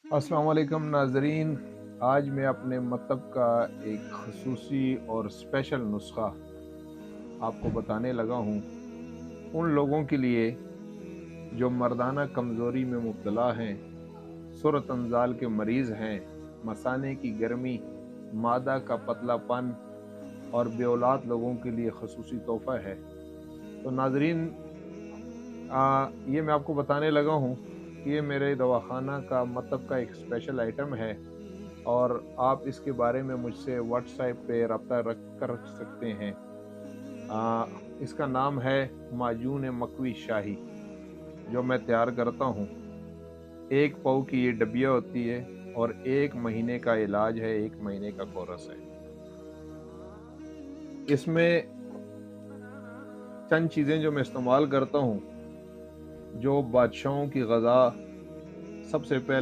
अस्सलाम वालेकुम नाजरीन। आज मैं अपने मकतब का एक खसूसी और स्पेशल नुस्खा आपको बताने लगा हूँ उन लोगों के लिए जो मर्दाना कमज़ोरी में मुब्तला हैं, सुरत अंजाल के मरीज़ हैं, मसाने की गर्मी, मादा का पतलापन और बेऔलाद लोगों के लिए खसूसी तोहफ़ा है। तो नाजरीन, ये मैं आपको बताने लगा हूँ कि ये मेरे दवाखाना का मकतब का एक स्पेशल आइटम है और आप इसके बारे में मुझसे व्हाट्सएप पे रब्ता रख सकते हैं। इसका नाम है माजून मकवी शाही, जो मैं तैयार करता हूँ। 1 पाव की ये डब्बिया होती है और 1 महीने का इलाज है, 1 महीने का कोर्स है। इसमें चंद चीज़ें जो मैं इस्तेमाल करता हूँ, जो बादशाहों की ग़ज़ा सबसे पहले